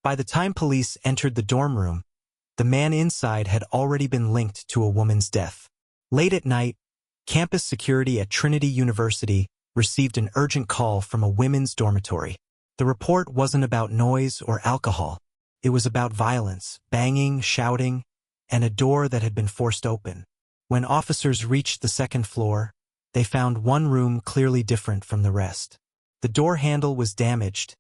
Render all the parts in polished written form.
By the time police entered the dorm room, the man inside had already been linked to a woman's death. Late at night, campus security at Trinity University received an urgent call from a women's dormitory. The report wasn't about noise or alcohol. It was about violence, banging, shouting, and a door that had been forced open. When officers reached the second floor, they found one room clearly different from the rest. The door handle was damaged,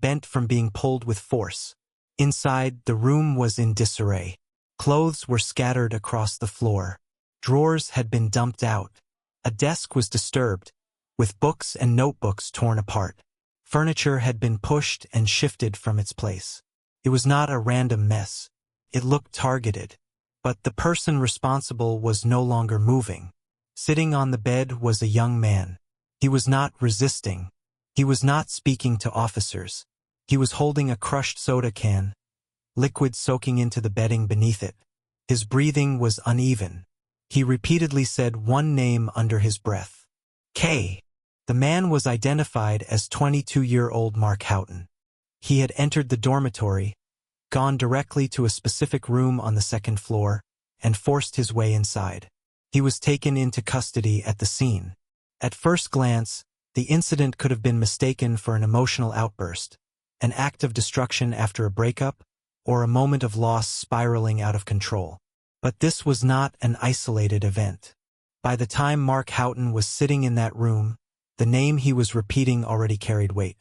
bent from being pulled with force. Inside, the room was in disarray. Clothes were scattered across the floor. Drawers had been dumped out. A desk was disturbed, with books and notebooks torn apart. Furniture had been pushed and shifted from its place. It was not a random mess. It looked targeted. But the person responsible was no longer moving. Sitting on the bed was a young man. He was not resisting. He was not speaking to officers. He was holding a crushed soda can, liquid soaking into the bedding beneath it. His breathing was uneven. He repeatedly said one name under his breath. K. The man was identified as 22-year-old Mark Houghton. He had entered the dormitory, gone directly to a specific room on the second floor, and forced his way inside. He was taken into custody at the scene. At first glance, the incident could have been mistaken for an emotional outburst, an act of destruction after a breakup, or a moment of loss spiraling out of control. But this was not an isolated event. By the time Mark Houghton was sitting in that room, the name he was repeating already carried weight.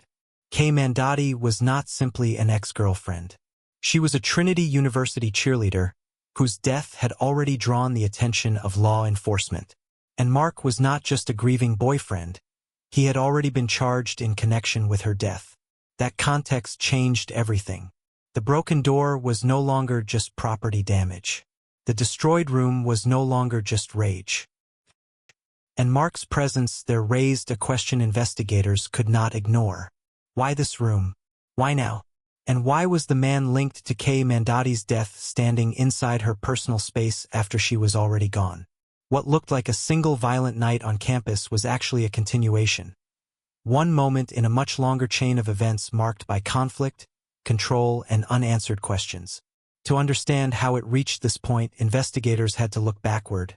Kay Mandotti was not simply an ex-girlfriend. She was a Trinity University cheerleader whose death had already drawn the attention of law enforcement. And Mark was not just a grieving boyfriend. He had already been charged in connection with her death. That context changed everything. The broken door was no longer just property damage. The destroyed room was no longer just rage. And Mark's presence there raised a question investigators could not ignore. Why this room? Why now? And why was the man linked to Kay Mandotti's death standing inside her personal space after she was already gone? What looked like a single violent night on campus was actually a continuation. One moment in a much longer chain of events marked by conflict, control, and unanswered questions. To understand how it reached this point, investigators had to look backward.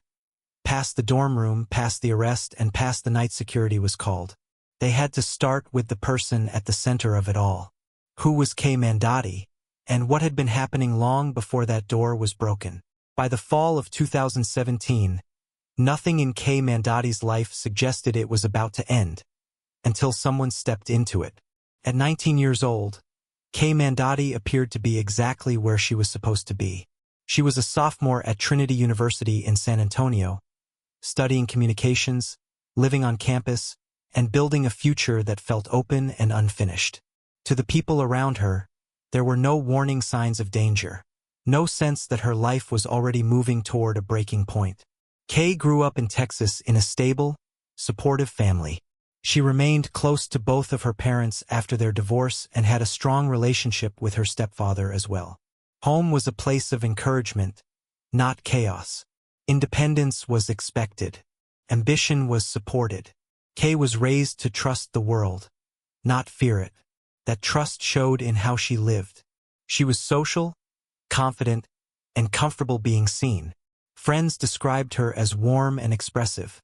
Past the dorm room, past the arrest, and past the night security was called. They had to start with the person at the center of it all. Who was Kay Mandotti, and what had been happening long before that door was broken? By the fall of 2017, nothing in Kay Mandotti's life suggested it was about to end, until someone stepped into it. At 19 years old, Kay Mandotti appeared to be exactly where she was supposed to be. She was a sophomore at Trinity University in San Antonio, studying communications, living on campus, and building a future that felt open and unfinished. To the people around her, there were no warning signs of danger, no sense that her life was already moving toward a breaking point. Kay grew up in Texas in a stable, supportive family. She remained close to both of her parents after their divorce and had a strong relationship with her stepfather as well. Home was a place of encouragement, not chaos. Independence was expected. Ambition was supported. Kay was raised to trust the world, not fear it. That trust showed in how she lived. She was social, confident, and comfortable being seen. Friends described her as warm and expressive,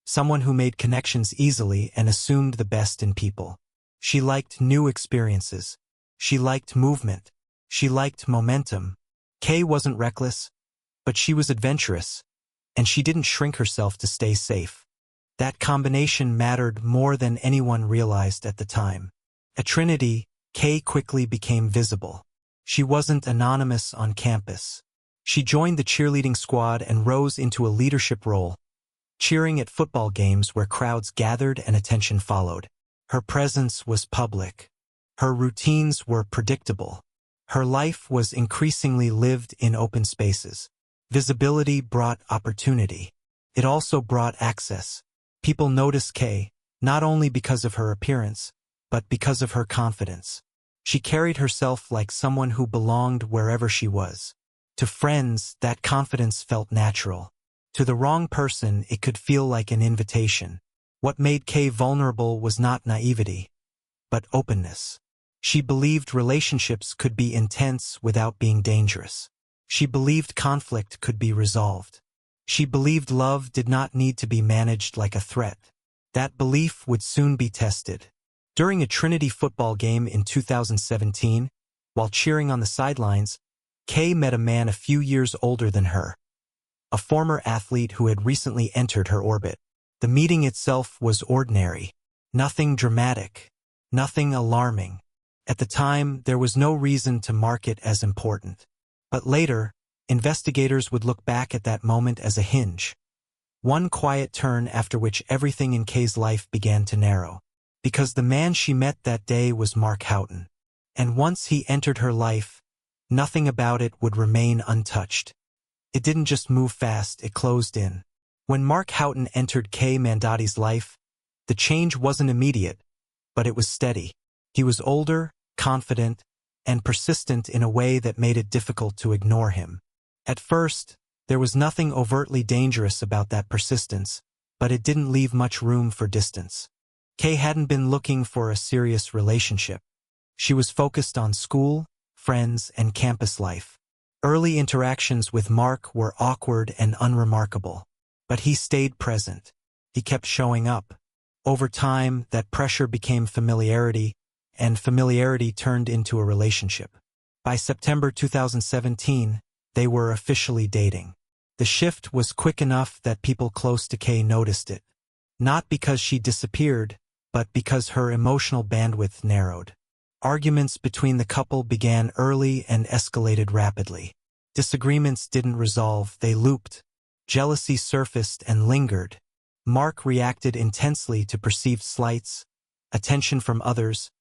someone who made connections easily and assumed the best in people. She liked new experiences. She liked movement. She liked momentum. Kay wasn't reckless, but she was adventurous, and she didn't shrink herself to stay safe. That combination mattered more than anyone realized at the time. At Trinity, Kay quickly became visible. She wasn't anonymous on campus. She joined the cheerleading squad and rose into a leadership role, cheering at football games where crowds gathered and attention followed. Her presence was public. Her routines were predictable. Her life was increasingly lived in open spaces. Visibility brought opportunity. It also brought access. People noticed Kay, not only because of her appearance, but because of her confidence. She carried herself like someone who belonged wherever she was. To friends, that confidence felt natural. To the wrong person, it could feel like an invitation. What made Kay vulnerable was not naivety, but openness. She believed relationships could be intense without being dangerous. She believed conflict could be resolved. She believed love did not need to be managed like a threat. That belief would soon be tested. During a Trinity football game in 2017, while cheering on the sidelines, Kay met a man a few years older than her, a former athlete who had recently entered her orbit. The meeting itself was ordinary. Nothing dramatic. Nothing alarming. At the time, there was no reason to mark it as important. But later, investigators would look back at that moment as a hinge. One quiet turn after which everything in Kay's life began to narrow. Because the man she met that day was Mark Houghton. And once he entered her life, nothing about it would remain untouched. It didn't just move fast, it closed in. When Mark Houghton entered Kay Mandotti's life, the change wasn't immediate, but it was steady. He was older, confident, and persistent in a way that made it difficult to ignore him. At first, there was nothing overtly dangerous about that persistence, but it didn't leave much room for distance. Kay hadn't been looking for a serious relationship. She was focused on school, friends, and campus life. Early interactions with Mark were awkward and unremarkable, but he stayed present. He kept showing up. Over time, that pressure became familiarity, and familiarity turned into a relationship. By September 2017, they were officially dating. The shift was quick enough that people close to Kay noticed it. Not because she disappeared, but because her emotional bandwidth narrowed. Arguments between the couple began early and escalated rapidly. Disagreements didn't resolve, they looped. Jealousy surfaced and lingered. Mark reacted intensely to perceived slights, attention from others,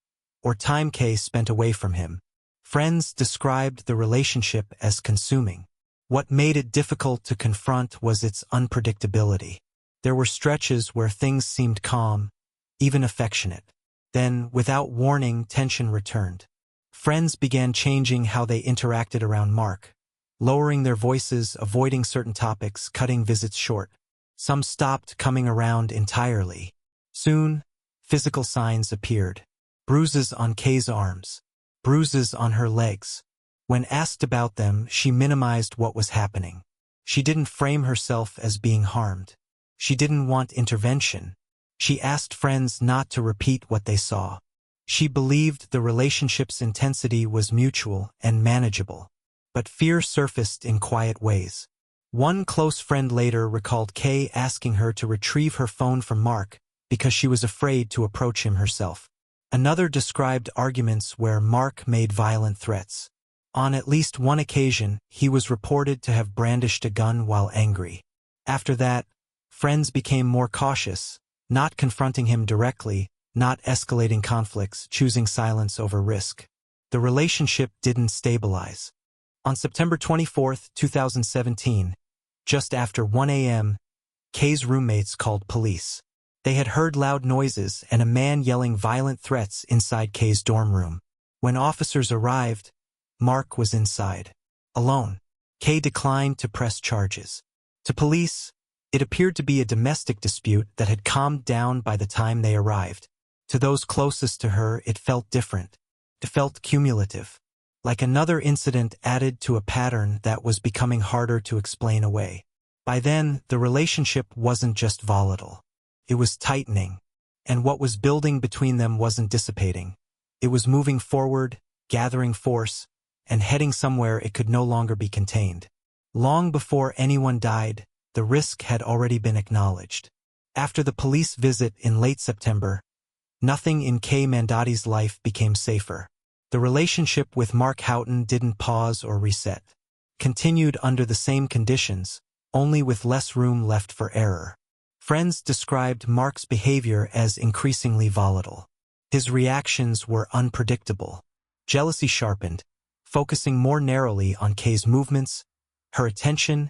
or time Kay spent away from him. Friends described the relationship as consuming. What made it difficult to confront was its unpredictability. There were stretches where things seemed calm, even affectionate. Then, without warning, tension returned. Friends began changing how they interacted around Mark, lowering their voices, avoiding certain topics, cutting visits short. Some stopped coming around entirely. Soon, physical signs appeared. Bruises on Kay's arms, bruises on her legs. When asked about them, she minimized what was happening. She didn't frame herself as being harmed. She didn't want intervention. She asked friends not to repeat what they saw. She believed the relationship's intensity was mutual and manageable. But fear surfaced in quiet ways. One close friend later recalled Kay asking her to retrieve her phone from Mark because she was afraid to approach him herself. Another described arguments where Mark made violent threats. On at least one occasion, he was reported to have brandished a gun while angry. After that, friends became more cautious, not confronting him directly, not escalating conflicts, choosing silence over risk. The relationship didn't stabilize. On September 24, 2017, just after 1 a.m., Kay's roommates called police. They had heard loud noises and a man yelling violent threats inside Kay's dorm room. When officers arrived, Mark was inside, alone. Kay declined to press charges. To police, it appeared to be a domestic dispute that had calmed down by the time they arrived. To those closest to her, it felt different. It felt cumulative, like another incident added to a pattern that was becoming harder to explain away. By then, the relationship wasn't just volatile. It was tightening, and what was building between them wasn't dissipating. It was moving forward, gathering force, and heading somewhere it could no longer be contained. Long before anyone died, the risk had already been acknowledged. After the police visit in late September, nothing in Kay Mandotti's life became safer. The relationship with Mark Houghton didn't pause or reset. Continued under the same conditions, only with less room left for error. Friends described Mark's behavior as increasingly volatile. His reactions were unpredictable. Jealousy sharpened, focusing more narrowly on Kay's movements, her attention,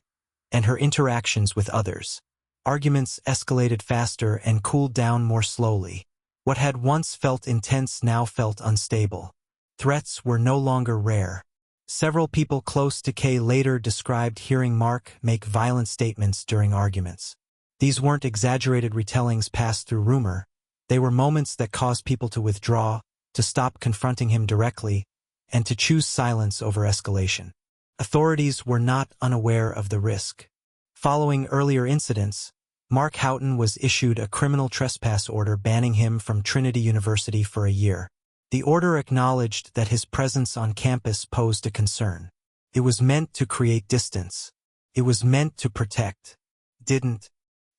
and her interactions with others. Arguments escalated faster and cooled down more slowly. What had once felt intense now felt unstable. Threats were no longer rare. Several people close to Kay later described hearing Mark make violent statements during arguments. These weren't exaggerated retellings passed through rumor. They were moments that caused people to withdraw, to stop confronting him directly, and to choose silence over escalation. Authorities were not unaware of the risk. Following earlier incidents, Mark Houghton was issued a criminal trespass order banning him from Trinity University for a year. The order acknowledged that his presence on campus posed a concern. It was meant to create distance. It was meant to protect. Didn't.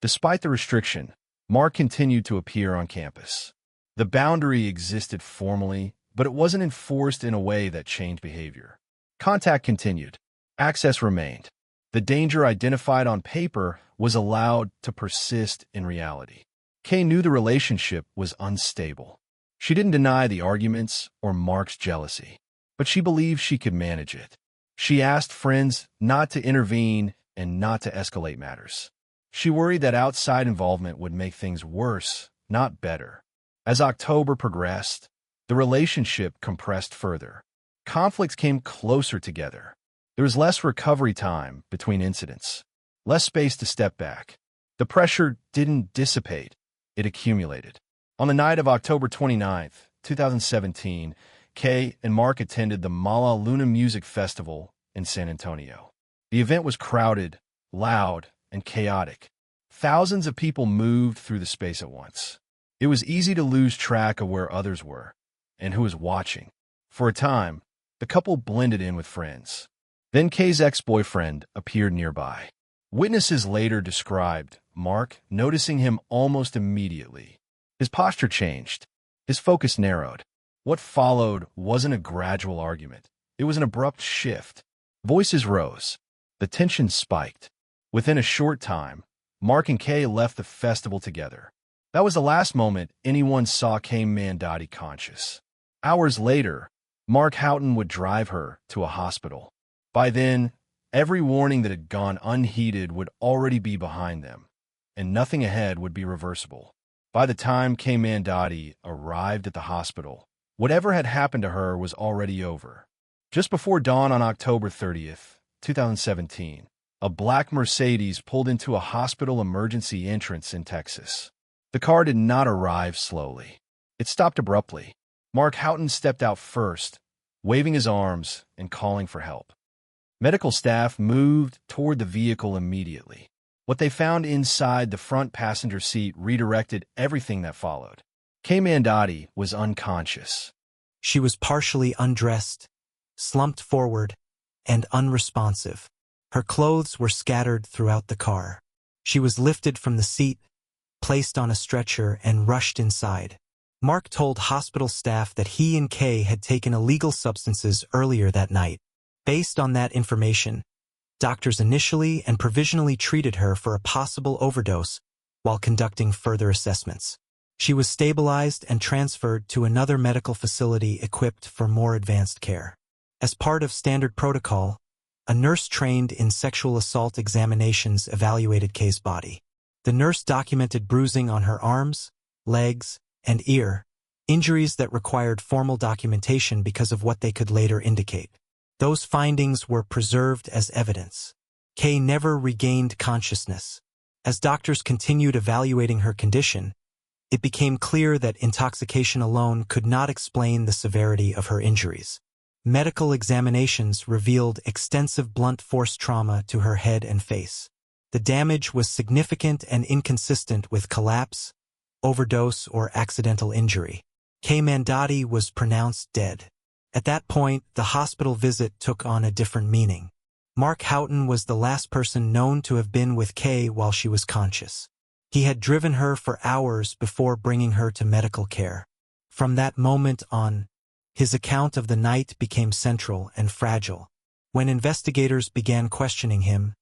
Despite the restriction, Mark continued to appear on campus. The boundary existed formally, but it wasn't enforced in a way that changed behavior. Contact continued. Access remained. The danger identified on paper was allowed to persist in reality. Kay knew the relationship was unstable. She didn't deny the arguments or Mark's jealousy, but she believed she could manage it. She asked friends not to intervene and not to escalate matters. She worried that outside involvement would make things worse, not better. As October progressed, the relationship compressed further. Conflicts came closer together. There was less recovery time between incidents, less space to step back. The pressure didn't dissipate, it accumulated. On the night of October 29, 2017, Kay and Mark attended the Mala Luna Music Festival in San Antonio. The event was crowded, loud, and chaotic. Thousands of people moved through the space at once. It was easy to lose track of where others were and who was watching. For a time, the couple blended in with friends. Then Kay's ex-boyfriend appeared nearby. Witnesses later described Mark noticing him almost immediately. His posture changed. His focus narrowed. What followed wasn't a gradual argument. It was an abrupt shift. Voices rose. The tension spiked. Within a short time, Mark and Kay left the festival together. That was the last moment anyone saw Kay Mandotti conscious. Hours later, Mark Houghton would drive her to a hospital. By then, every warning that had gone unheeded would already be behind them, and nothing ahead would be reversible. By the time Kay Mandotti arrived at the hospital, whatever had happened to her was already over. Just before dawn on October 30th, 2017, a black Mercedes pulled into a hospital emergency entrance in Texas. The car did not arrive slowly. It stopped abruptly. Mark Houghton stepped out first, waving his arms and calling for help. Medical staff moved toward the vehicle immediately. What they found inside the front passenger seat redirected everything that followed. Kay Mandotti was unconscious. She was partially undressed, slumped forward, and unresponsive. Her clothes were scattered throughout the car. She was lifted from the seat, placed on a stretcher, and rushed inside. Mark told hospital staff that he and Kay had taken illegal substances earlier that night. Based on that information, doctors initially and provisionally treated her for a possible overdose while conducting further assessments. She was stabilized and transferred to another medical facility equipped for more advanced care. As part of standard protocol, a nurse trained in sexual assault examinations evaluated Kay's body. The nurse documented bruising on her arms, legs, and ear, injuries that required formal documentation because of what they could later indicate. Those findings were preserved as evidence. Kay never regained consciousness. As doctors continued evaluating her condition, it became clear that intoxication alone could not explain the severity of her injuries. Medical examinations revealed extensive blunt force trauma to her head and face. The damage was significant and inconsistent with collapse, overdose, or accidental injury. Kay Mandotti was pronounced dead. At that point, the hospital visit took on a different meaning. Mark Houghton was the last person known to have been with Kay while she was conscious. He had driven her for hours before bringing her to medical care. From that moment on, his account of the night became central and fragile. When investigators began questioning him,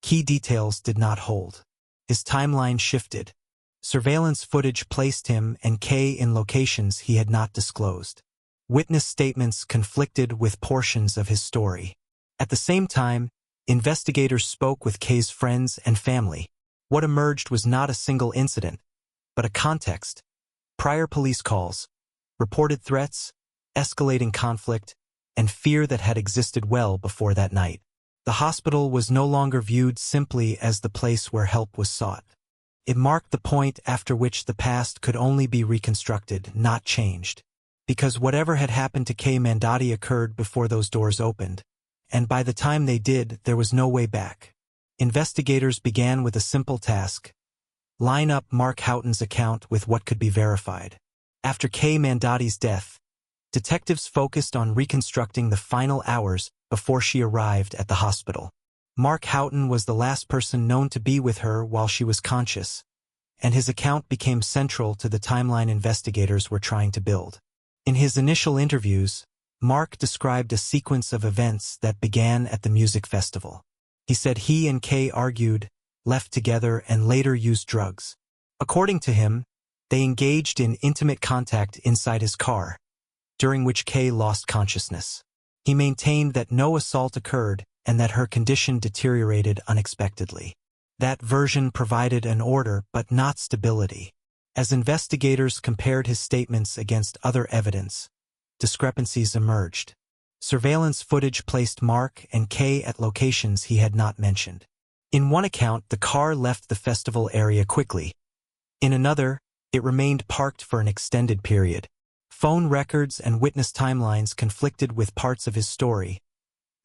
key details did not hold. His timeline shifted. Surveillance footage placed him and Kay in locations he had not disclosed. Witness statements conflicted with portions of his story. At the same time, investigators spoke with Kay's friends and family. What emerged was not a single incident, but a context. Prior police calls, reported threats, escalating conflict, and fear that had existed well before that night. The hospital was no longer viewed simply as the place where help was sought. It marked the point after which the past could only be reconstructed, not changed. because whatever had happened to Kay Mandotti occurred before those doors opened, and by the time they did, there was no way back. Investigators began with a simple task: line up Mark Houghton's account with what could be verified. After Kay Mandotti's death, detectives focused on reconstructing the final hours before she arrived at the hospital. Mark Houghton was the last person known to be with her while she was conscious, and his account became central to the timeline investigators were trying to build. In his initial interviews, Mark described a sequence of events that began at the music festival. He said he and Kay argued, left together, and later used drugs. According to him, they engaged in intimate contact inside his car, during which Kay lost consciousness. He maintained that no assault occurred and that her condition deteriorated unexpectedly. That version provided an order but not stability. As investigators compared his statements against other evidence, discrepancies emerged. Surveillance footage placed Mark and Kay at locations he had not mentioned. In one account, the car left the festival area quickly. In another, it remained parked for an extended period. Phone records and witness timelines conflicted with parts of his story,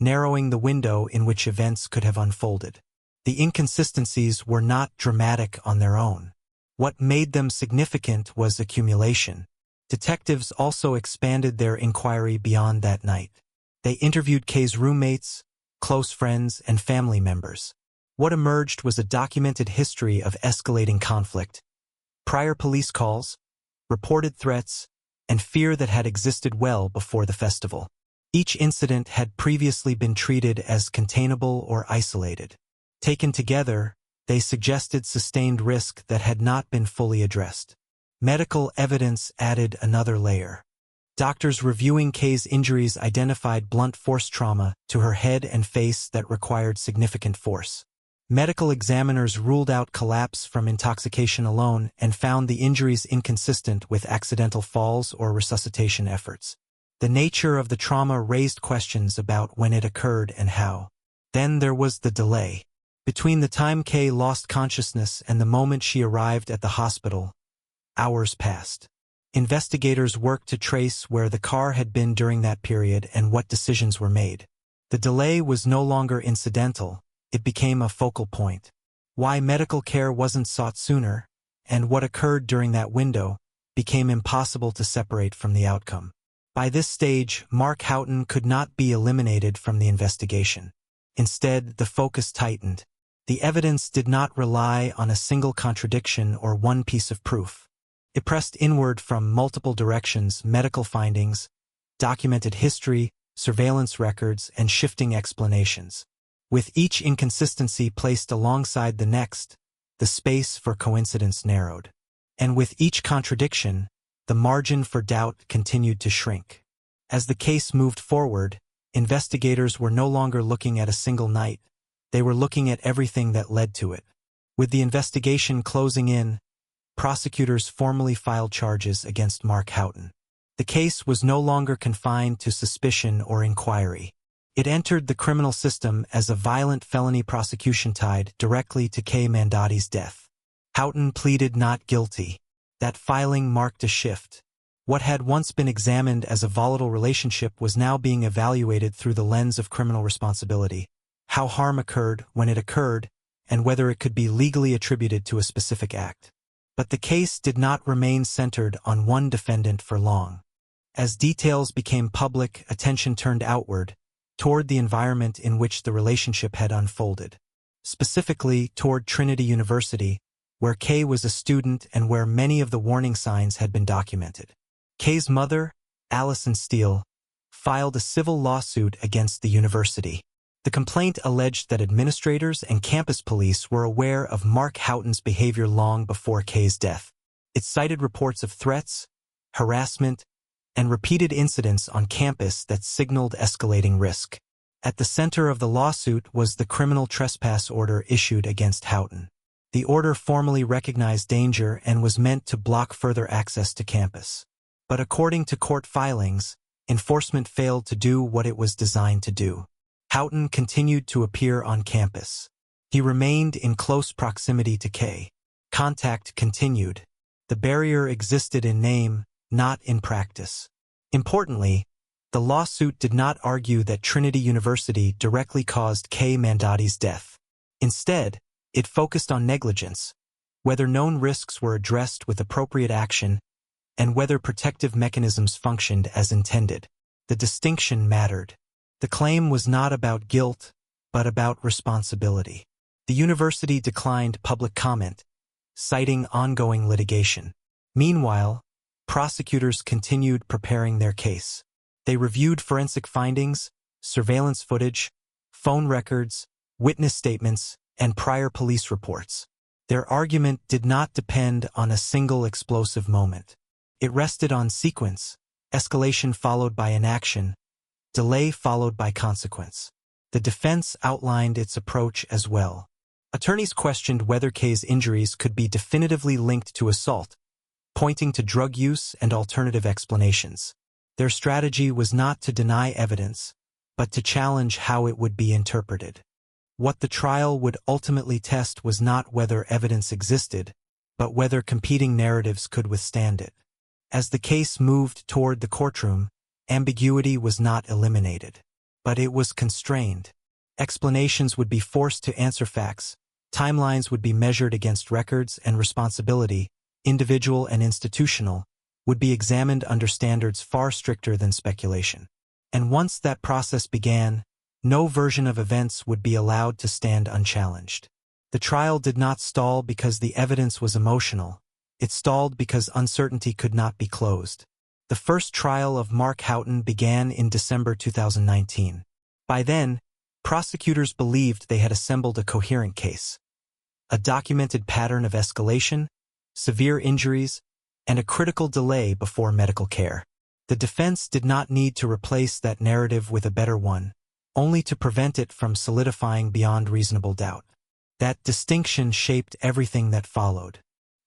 narrowing the window in which events could have unfolded. The inconsistencies were not dramatic on their own. What made them significant was accumulation. Detectives also expanded their inquiry beyond that night. They interviewed Kay's roommates, close friends, and family members. What emerged was a documented history of escalating conflict, prior police calls, reported threats, and fear that had existed well before the festival. Each incident had previously been treated as containable or isolated. Taken together, they suggested sustained risk that had not been fully addressed. Medical evidence added another layer. Doctors reviewing Kay's injuries identified blunt force trauma to her head and face that required significant force. Medical examiners ruled out collapse from intoxication alone and found the injuries inconsistent with accidental falls or resuscitation efforts. The nature of the trauma raised questions about when it occurred and how. Then there was the delay. Between the time Kay lost consciousness and the moment she arrived at the hospital, hours passed. Investigators worked to trace where the car had been during that period and what decisions were made. The delay was no longer incidental, it became a focal point. Why medical care wasn't sought sooner, and what occurred during that window, became impossible to separate from the outcome. By this stage, Mark Houghton could not be eliminated from the investigation. Instead, the focus tightened. The evidence did not rely on a single contradiction or one piece of proof. It pressed inward from multiple directions: medical findings, documented history, surveillance records, and shifting explanations. With each inconsistency placed alongside the next, the space for coincidence narrowed. And with each contradiction, the margin for doubt continued to shrink. As the case moved forward, investigators were no longer looking at a single night. They were looking at everything that led to it. With the investigation closing in, prosecutors formally filed charges against Mark Houghton. The case was no longer confined to suspicion or inquiry. It entered the criminal system as a violent felony prosecution tied directly to Kay Mandotti's death. Houghton pleaded not guilty. That filing marked a shift. What had once been examined as a volatile relationship was now being evaluated through the lens of criminal responsibility. How harm occurred, when it occurred, and whether it could be legally attributed to a specific act. But the case did not remain centered on one defendant for long. As details became public, attention turned outward, toward the environment in which the relationship had unfolded. Specifically, toward Trinity University, where Kay was a student and where many of the warning signs had been documented. Kay's mother, Allison Steele, filed a civil lawsuit against the university. The complaint alleged that administrators and campus police were aware of Mark Houghton's behavior long before Kay's death. It cited reports of threats, harassment, and repeated incidents on campus that signaled escalating risk. At the center of the lawsuit was the criminal trespass order issued against Houghton. The order formally recognized danger and was meant to block further access to campus. But according to court filings, enforcement failed to do what it was designed to do. Houghton continued to appear on campus. He remained in close proximity to Kay. Contact continued. The barrier existed in name, not in practice. Importantly, the lawsuit did not argue that Trinity University directly caused Kay Mandotti's death. Instead, it focused on negligence, whether known risks were addressed with appropriate action, and whether protective mechanisms functioned as intended. The distinction mattered. The claim was not about guilt, but about responsibility. The university declined public comment, citing ongoing litigation. Meanwhile, prosecutors continued preparing their case. They reviewed forensic findings, surveillance footage, phone records, witness statements, and prior police reports. Their argument did not depend on a single explosive moment. It rested on sequence, escalation followed by inaction, delay followed by consequence. The defense outlined its approach as well. Attorneys questioned whether Kay's injuries could be definitively linked to assault, pointing to drug use and alternative explanations. Their strategy was not to deny evidence, but to challenge how it would be interpreted. What the trial would ultimately test was not whether evidence existed, but whether competing narratives could withstand it. As the case moved toward the courtroom, ambiguity was not eliminated, but it was constrained. Explanations would be forced to answer facts, timelines would be measured against records, and responsibility, individual and institutional, would be examined under standards far stricter than speculation. And once that process began, no version of events would be allowed to stand unchallenged. The trial did not stall because the evidence was emotional. It stalled because uncertainty could not be closed. The first trial of Mark Houghton began in December 2019. By then, prosecutors believed they had assembled a coherent case. A documented pattern of escalation, severe injuries, and a critical delay before medical care. The defense did not need to replace that narrative with a better one, only to prevent it from solidifying beyond reasonable doubt. That distinction shaped everything that followed.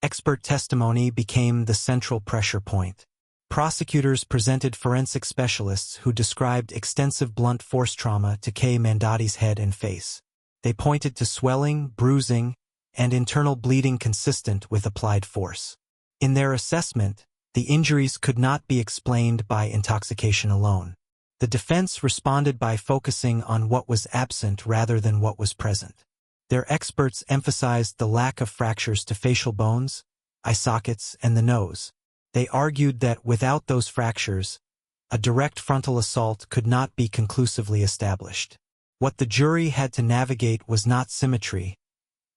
Expert testimony became the central pressure point. Prosecutors presented forensic specialists who described extensive blunt force trauma to Kay Mandotti's head and face. They pointed to swelling, bruising, and internal bleeding consistent with applied force. In their assessment, the injuries could not be explained by intoxication alone. The defense responded by focusing on what was absent rather than what was present. Their experts emphasized the lack of fractures to facial bones, eye sockets, and the nose. They argued that without those fractures, a direct frontal assault could not be conclusively established. What the jury had to navigate was not symmetry,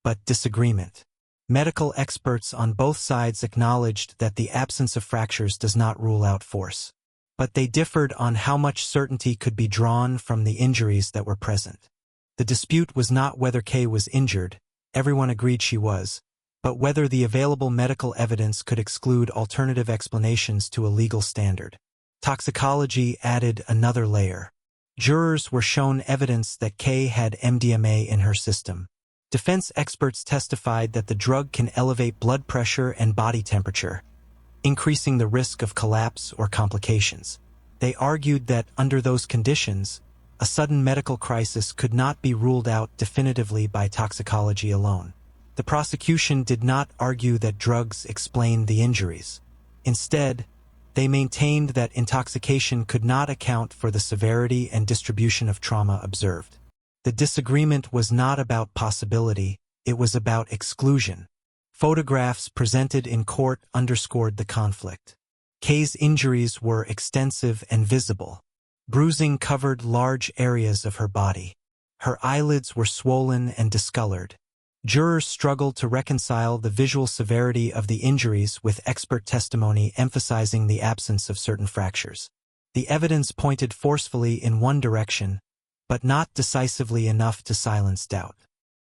but disagreement. Medical experts on both sides acknowledged that the absence of fractures does not rule out force. But they differed on how much certainty could be drawn from the injuries that were present. The dispute was not whether Kay was injured, everyone agreed she was, but whether the available medical evidence could exclude alternative explanations to a legal standard. Toxicology added another layer. Jurors were shown evidence that Kay had MDMA in her system. Defense experts testified that the drug can elevate blood pressure and body temperature, increasing the risk of collapse or complications. They argued that under those conditions, a sudden medical crisis could not be ruled out definitively by toxicology alone. The prosecution did not argue that drugs explained the injuries. Instead, they maintained that intoxication could not account for the severity and distribution of trauma observed. The disagreement was not about possibility, it was about exclusion. Photographs presented in court underscored the conflict. Kay's injuries were extensive and visible. Bruising covered large areas of her body. Her eyelids were swollen and discolored. Jurors struggled to reconcile the visual severity of the injuries with expert testimony emphasizing the absence of certain fractures. The evidence pointed forcefully in one direction, but not decisively enough to silence doubt.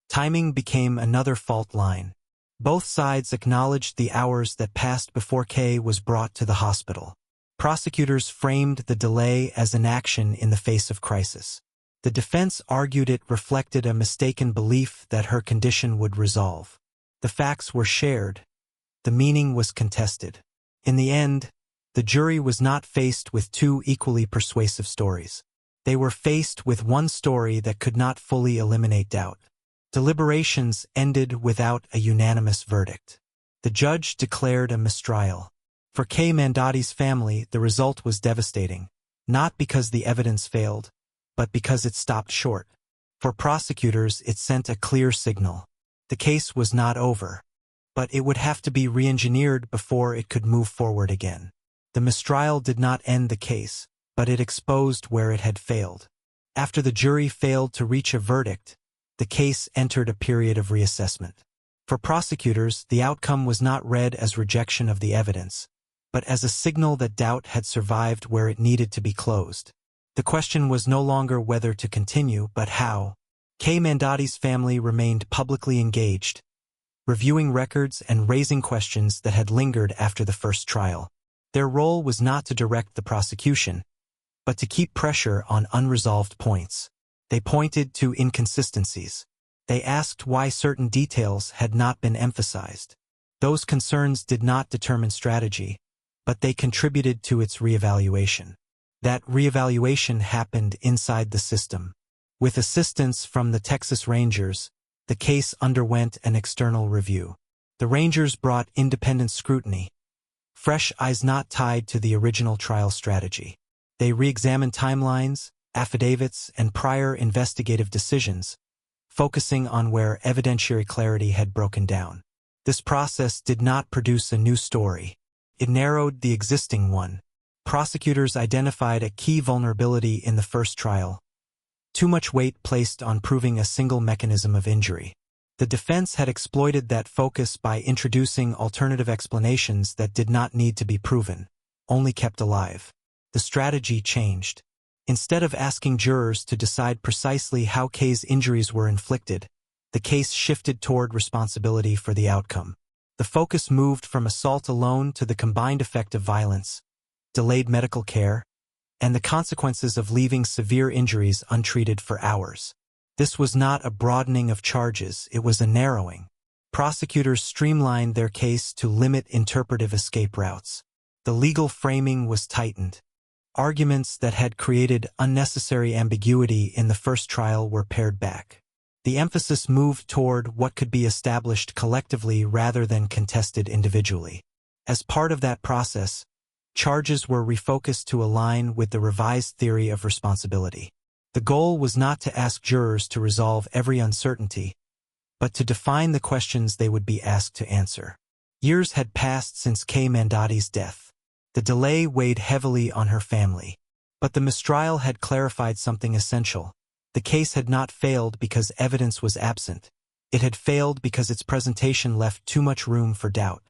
Timing became another fault line. Both sides acknowledged the hours that passed before Kay was brought to the hospital. Prosecutors framed the delay as inaction in the face of crisis. The defense argued it reflected a mistaken belief that her condition would resolve. The facts were shared. The meaning was contested. In the end, the jury was not faced with two equally persuasive stories. They were faced with one story that could not fully eliminate doubt. Deliberations ended without a unanimous verdict. The judge declared a mistrial. For Kay Mandotti's family, the result was devastating, not because the evidence failed, but because it stopped short. For prosecutors, it sent a clear signal. The case was not over, but it would have to be re-engineered before it could move forward again. The mistrial did not end the case, but it exposed where it had failed. After the jury failed to reach a verdict, the case entered a period of reassessment. For prosecutors, the outcome was not read as rejection of the evidence, but as a signal that doubt had survived where it needed to be closed. The question was no longer whether to continue, but how. Kay Mandotti's family remained publicly engaged, reviewing records and raising questions that had lingered after the first trial. Their role was not to direct the prosecution, but to keep pressure on unresolved points. They pointed to inconsistencies. They asked why certain details had not been emphasized. Those concerns did not determine strategy, but they contributed to its reevaluation. That reevaluation happened inside the system. With assistance from the Texas Rangers, the case underwent an external review. The Rangers brought independent scrutiny, fresh eyes not tied to the original trial strategy. They re-examined timelines, affidavits, and prior investigative decisions, focusing on where evidentiary clarity had broken down. This process did not produce a new story. It narrowed the existing one. Prosecutors identified a key vulnerability in the first trial: too much weight placed on proving a single mechanism of injury. The defense had exploited that focus by introducing alternative explanations that did not need to be proven, only kept alive. The strategy changed. Instead of asking jurors to decide precisely how Kay's injuries were inflicted, the case shifted toward responsibility for the outcome. The focus moved from assault alone to the combined effect of violence, delayed medical care, and the consequences of leaving severe injuries untreated for hours. This was not a broadening of charges, it was a narrowing. Prosecutors streamlined their case to limit interpretive escape routes. The legal framing was tightened. Arguments that had created unnecessary ambiguity in the first trial were pared back. The emphasis moved toward what could be established collectively rather than contested individually. As part of that process, charges were refocused to align with the revised theory of responsibility. The goal was not to ask jurors to resolve every uncertainty, but to define the questions they would be asked to answer. Years had passed since Kay Mandotti's death. The delay weighed heavily on her family. But the mistrial had clarified something essential. The case had not failed because evidence was absent. It had failed because its presentation left too much room for doubt.